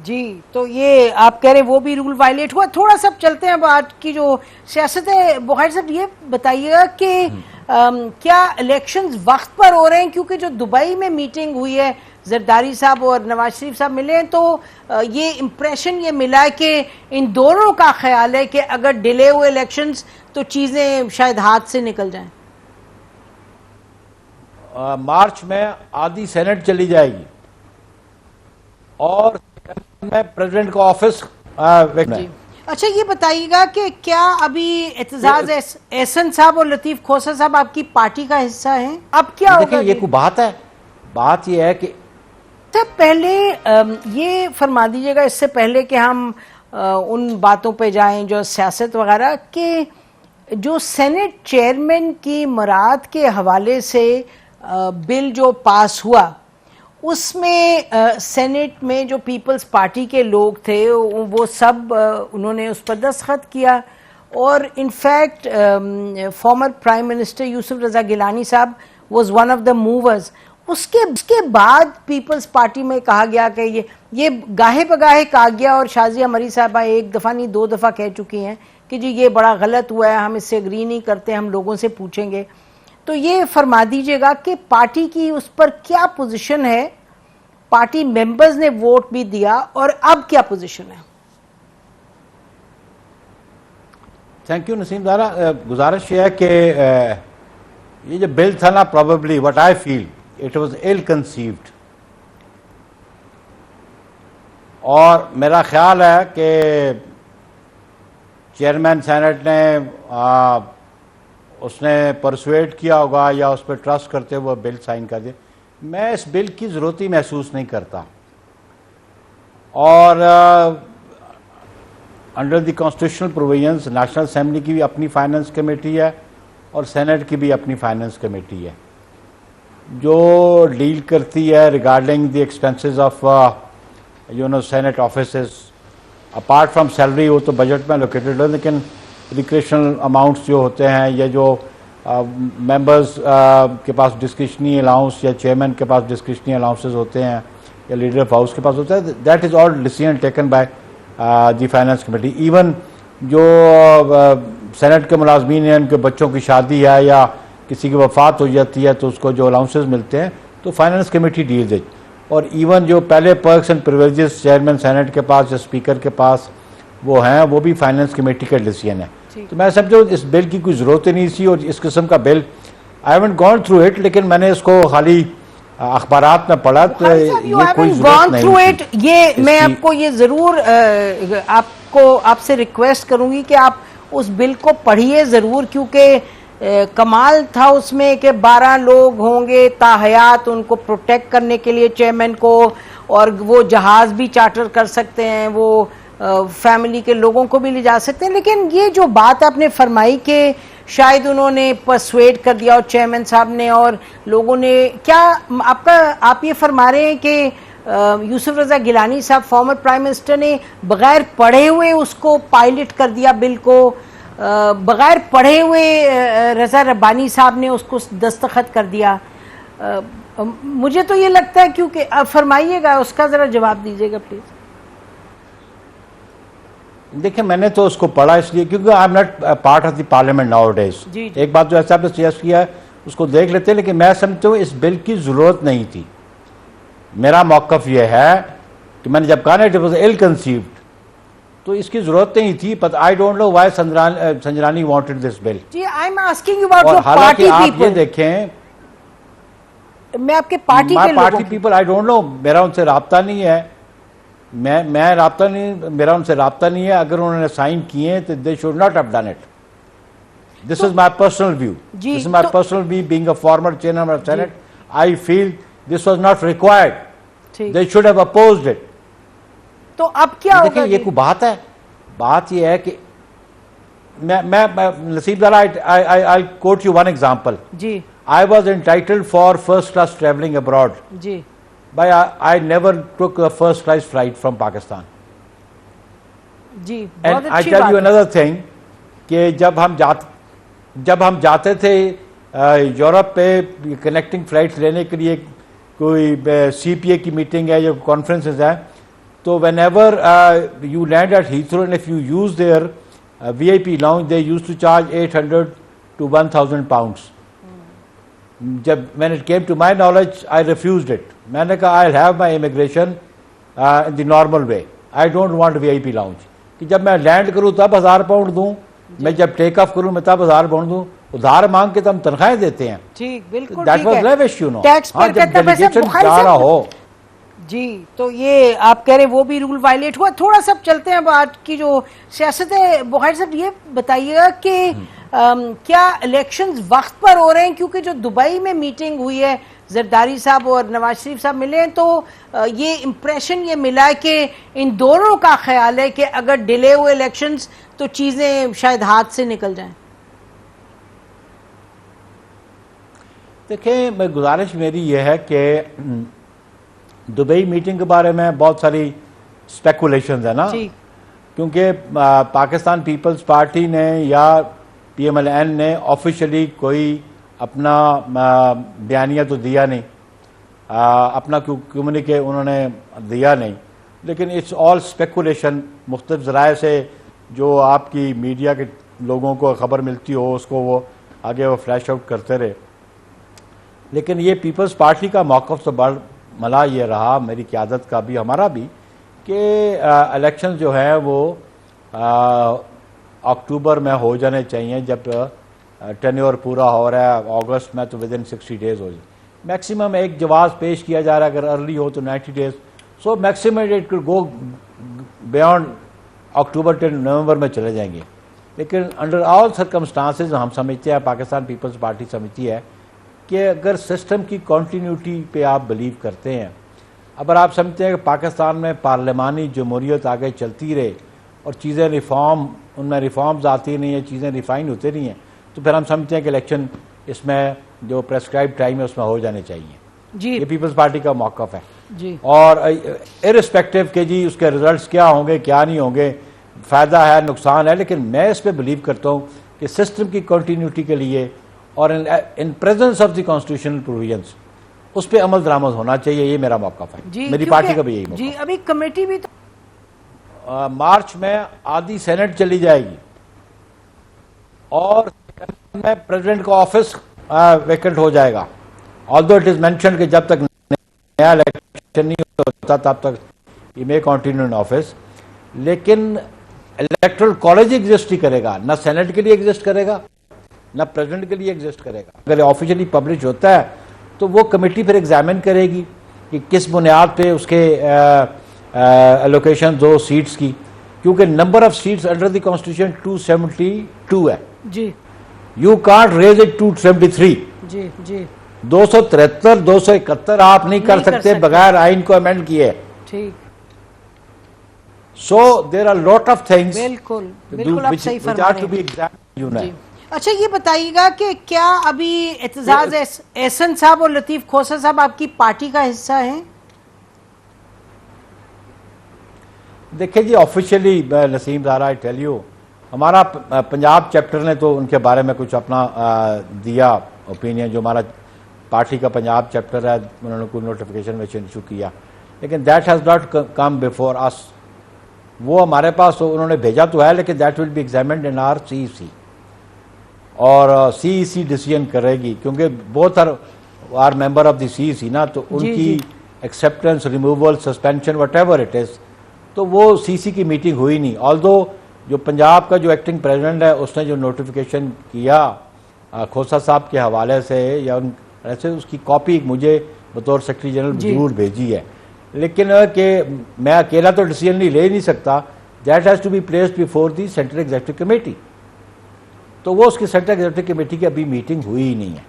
جی تو یہ آپ کہہ رہے وہ بھی رول وائلیٹ ہوا. تھوڑا سا چلتے ہیں اب آج کی جو سیاست ہے. بخاری صاحب یہ بتائیے گا کہ کیا الیکشنز وقت پر ہو رہے ہیں؟ کیونکہ جو دبئی میں میٹنگ ہوئی ہے زرداری صاحب اور نواز شریف صاحب ملے ہیں تو یہ امپریشن یہ ملا ہے کہ ان دونوں کا خیال ہے کہ اگر ڈیلے ہوئے الیکشنز تو چیزیں شاید ہاتھ سے نکل جائیں. مارچ میں آدھی سینٹ چلی جائے گی اور میں پریزیڈنٹ کا آفس. اچھا یہ بتائیے گا کہ کیا ابھی اعتزاز احسن صاحب اور لطیف کھوسہ صاحب آپ کی پارٹی کا حصہ ہیں؟ اب کیا ہوگا؟ یہ کوئی بات ہے؟ بات یہ ہے کہ پہلے یہ فرما دیجیے گا اس سے پہلے کہ ہم ان باتوں پہ جائیں جو سیاست وغیرہ، کہ جو سینٹ چیئرمین کی مراد کے حوالے سے بل جو پاس ہوا اس میں سینٹ میں جو پیپلز پارٹی کے لوگ تھے وہ سب انہوں نے اس پر دستخط کیا، اور انفیکٹ فارمر پرائم منسٹر یوسف رضا گیلانی صاحب was one of the movers. اس کے بعد پیپلز پارٹی میں کہا گیا کہ یہ گاہے بگاہے کہا گیا، اور شازیہ مری صاحبہ ایک دفعہ نہیں 2 دفعہ کہہ چکی ہیں کہ جی یہ بڑا غلط ہوا ہے، ہم اس سے اگری نہیں کرتے، ہم لوگوں سے پوچھیں گے. تو یہ فرما دیجئے گا کہ پارٹی کی اس پر کیا پوزیشن ہے؟ پارٹی ممبرز نے ووٹ بھی دیا اور اب کیا پوزیشن ہے؟ Thank you Naseem Zara. گزارش یہ ہے کہ یہ جو بل تھا نا، probably what I feel it was ill conceived, اور میرا خیال ہے کہ چیئرمین سینٹ نے اس نے پرسویٹ کیا ہوگا یا اس پہ ٹرسٹ کرتے ہوئے بل سائن کر دیا. میں اس بل کی ضرورت ہی محسوس نہیں کرتا، اور under the constitutional provisions national assembly کی بھی اپنی فائنانس کمیٹی ہے اور سینٹ کی بھی اپنی فائنانس کمیٹی ہے جو ڈیل کرتی ہے regarding the expenses of Senate offices. Apart from salary وہ تو بجٹ میں لوکیٹڈ ہے، لیکن ریکریشنل اماؤنٹس جو ہوتے ہیں یا جو ممبرز کے پاس ڈسکریشنری الاؤنس یا چیئرمین کے پاس ڈسکریشنری الاؤنسز ہوتے ہیں یا لیڈر آف ہاؤس کے پاس ہوتا ہے، that is all decision taken by the finance committee. Even جو سینٹ کے ملازمین ہیں ان کے بچوں کی شادی ہے یا کسی کی وفات ہو جاتی ہے تو اس کو جو الاؤنسز ملتے ہیں تو فائنانس کمیٹی ڈیلز اٹ. اور ایون جو پہلے پرکس اینڈ پریویلیجز چیئرمین سینٹ کے پاس یا اسپیکر کے پاس وہ ہیں وہ بھی فائنانس کمیٹی کا ڈیسیژن ہے. تو میں سمجھو اس بل کی کوئی ضرورت ہی نہیں تھی، اور اس قسم کا bill I haven't gone through it, لیکن میں نے اس کو خالی اخبارات میں پڑھا تو یہ کوئی ضرورت نہیں تھی. یہ میں آپ کو یہ ضرور آپ سے ریکویسٹ کروں گی کہ آپ اس بل کو پڑھیے ضرور، کیونکہ کمال تھا اس میں کہ 12 لوگ ہوں گے تا حیات ان کو پروٹیکٹ کرنے کے لیے چیئرمین کو، اور وہ جہاز بھی چارٹر کر سکتے ہیں، وہ فیملی کے لوگوں کو بھی لے جا سکتے ہیں. لیکن یہ جو بات آپ نے فرمائی کہ شاید انہوں نے پرسویڈ کر دیا اور چیئرمین صاحب نے اور لوگوں نے، کیا آپ یہ فرما رہے ہیں کہ یوسف رضا گیلانی صاحب فارمر پرائم منسٹر نے بغیر پڑھے ہوئے اس کو پائلٹ کر دیا بل کو، بغیر پڑھے ہوئے رضا ربانی صاحب نے اس کو دستخط کر دیا؟ مجھے تو یہ لگتا ہے، کیونکہ فرمائیے گا اس کا ذرا جواب دیجیے گا پلیز. دیکھیں میں نے تو اس کو پڑھا اس لیے کیونکہ I am not part of the parliament nowadays. ایک بات جو ایسا آپ نے سجیسٹ کیا ہے اس کو دیکھ لیتے ہیں، لیکن میں سمجھتا ہوں اس بل کی ضرورت نہیں تھی. میرا موقف یہ ہے کہ میں نے جب کہا نا اٹ واز ایل کنسیوڈ تو اس کی ضرورت نہیں تھی، but I don't know why Sanjrani wanted this bill. جی I am asking you about your party حالانکہ آپ یہ پیپل. دیکھیں میں آپ کے پارٹی کے party people I don't know, میرا ان سے رابطہ نہیں ہے، میرا ان سے رابطہ نہیں ہے. اگر انہوں نے سائن کیے تو they should not have done it. This is my personal view. This is my personal view being a former chairman of Senate. I feel this was not required. They should have opposed it. تو اب کیا ہوگا؟ دیکھیں یہ کوئی بات ہے، بات یہ ہے کہ میں نصیب دارا I'll quote you one example. G I was entitled for first class traveling abroad. G But I never took a first class flight from Pakistan. G And I tell you another thing کہ جب ہم جاتے تھے Europe پہ connecting flights لینے کے لیے، کوئی سی پی اے کی میٹنگ ہے یا کانفرنسز ہیں، So whenever you land at Heathrow and if you use their VIP lounge, they used to charge 800 to 1,000 pounds. When it came to my knowledge, I refused it. میں نے کہا I'll have my immigration in the normal way. I don't want VIP lounge. کہ جب میں land کروں تب 1,000 pound دوں, میں جب ٹیک آف کروں میں تب 1,000 پاؤنڈ دوں. ادھار مانگ کے تو ہم تنخواہیں دیتے ہیں. ٹھیک, بالکل That was lavish, you know. Tax ہاں, جب ڈیلیگیشن جا رہا ہو. جی, تو یہ آپ کہہ رہے وہ بھی رول وائلیٹ ہوا. تھوڑا سا چلتے ہیں بات کی جو سیاست ہے. بخاری صاحب یہ بتائیے گا کہ کیا الیکشنز وقت پر ہو رہے ہیں؟ کیونکہ جو دبئی میں میٹنگ ہوئی ہے, زرداری صاحب اور نواز شریف صاحب ملے ہیں, تو یہ امپریشن یہ ملا ہے کہ ان دونوں کا خیال ہے کہ اگر ڈیلے ہوئے الیکشنز تو چیزیں شاید ہاتھ سے نکل جائیں. دیکھیں, میں گزارش میری یہ ہے کہ دبئی میٹنگ کے بارے میں بہت ساری اسپیکولیشنز ہیں نا, کیونکہ پاکستان پیپلز پارٹی نے یا پی ایم ایل این نے آفیشلی کوئی اپنا بیانیہ تو دیا نہیں, اپنا کمیونیکے انہوں نے دیا نہیں, لیکن اٹس آل اسپیکولیشن. مختلف ذرائع سے جو آپ کی میڈیا کے لوگوں کو خبر ملتی ہو اس کو وہ آگے وہ فلیش آؤٹ کرتے رہے. لیکن یہ پیپلز پارٹی کا موقف تو بڑھ ملا یہ رہا, میری قیادت کا بھی ہمارا بھی, کہ الیکشن جو ہیں وہ اکتوبر میں ہو جانے چاہیے. جب ٹینیور پورا ہو رہا ہے اگست میں, تو ودن 60 days ہو جائے. میکسیمم ایک جواز پیش کیا جا رہا ہے, اگر ارلی ہو تو 90 days. So maximum it could go beyond October 10 نومبر میں چلے جائیں گے. لیکن انڈر آل سرکمسٹانسز ہم سمجھتے ہیں, پاکستان پیپلز پارٹی سمجھتی ہے کہ اگر سسٹم کی کنٹینیوٹی پہ آپ بلیو کرتے ہیں, اگر آپ سمجھتے ہیں کہ پاکستان میں پارلیمانی جمہوریت آگے چلتی رہے اور چیزیں ریفارم, ان میں ریفارمز آتی نہیں ہیں, چیزیں ریفائن ہوتے نہیں ہیں, تو پھر ہم سمجھتے ہیں کہ الیکشن اس میں جو پریسکرائب ٹائم ہے اس میں ہو جانے چاہیے. جی, یہ پیپلز پارٹی کا موقف ہے. جی, اور ارسپیکٹو کہ جی اس کے ریزلٹس کیا ہوں گے کیا نہیں ہوں گے, فائدہ ہے نقصان ہے, لیکن میں اس پہ بلیو کرتا ہوں کہ سسٹم کی کنٹینیوٹی کے لیے اور in presence of the constitutional provisions اس پہ عمل درآمد ہونا چاہیے. یہ میرا موقف ہے, میری پارٹی کا بھی یہی موقف. جی, ابھی کمیٹی بھی مارچ میں آدھی سینٹ چلی جائے گی اور میں پریزیڈنٹ کا آفس ویکنٹ ہو جائے گا. آلدو اٹ از مینشنڈ کہ جب تک نیا الیکشن نہیں ہوتا تب تک یہ میں کنٹینیو ان آفس, لیکن الیکٹرل کالج ایگزسٹ ہی کرے گا, نہ سینٹ کے لیے ایگزسٹ کرے گا نہ پریزیڈنٹ کے لیے ایگزسٹ کرے گا. اگر آفیشلی پبلش ہوتا ہے تو وہ کمیٹی پھر ایگزامن کرے گی کہ کس بنیاد پہ اس کے الوکیشن دو سیٹس کی, کیونکہ number of seats under the constitution 272 ہے. جی, یو کانٹ ریز اٹ 273. جی, جی, 273 271 آپ نہیں کر سکتے بغیر آئین کو امینڈ کیے. ٹھیک. So there are lot of things بالکل بالکل آپ صحیح فرما رہے ہیں. اچھا, یہ بتائیے گا کہ کیا ابھی اعتزاز احسن صاحب اور لطیف کھوسر صاحب آپ کی پارٹی کا حصہ ہیں؟ دیکھیں جی, officially Naseem Zehra I tell you, ہمارا پنجاب چیپٹر نے تو ان کے بارے میں کچھ اپنا دیا اوپینین, جو ہمارا پارٹی کا پنجاب چیپٹر ہے انہوں نے کوئی نوٹیفیکیشن ایشو کیا, لیکن that has not come before us. وہ ہمارے پاس انہوں نے بھیجا تو ہے, لیکن that will be examined in R C C, اور سی ای سی ڈیسیژن کرے گی, کیونکہ بہت آر ممبر آف دی سی ای سی نا, تو ان کی acceptance, removal, suspension what ever it is, تو وہ سی سی کی میٹنگ ہوئی نہیں. آلدو جو پنجاب کا جو ایکٹنگ پریزیڈنٹ ہے اس نے جو نوٹیفیکیشن کیا کھوسا صاحب کے حوالے سے یا ایسے, اس کی کاپی مجھے بطور سیکرٹری جنرل ضرور بھیجی ہے, لیکن کہ میں اکیلا تو ڈیسیژن نہیں لے نہیں سکتا. That has to be placed before the central executive committee. تو وہ اس کی سینٹرل ایگزیکٹو کمیٹی کی ابھی میٹنگ ہوئی ہی نہیں ہے.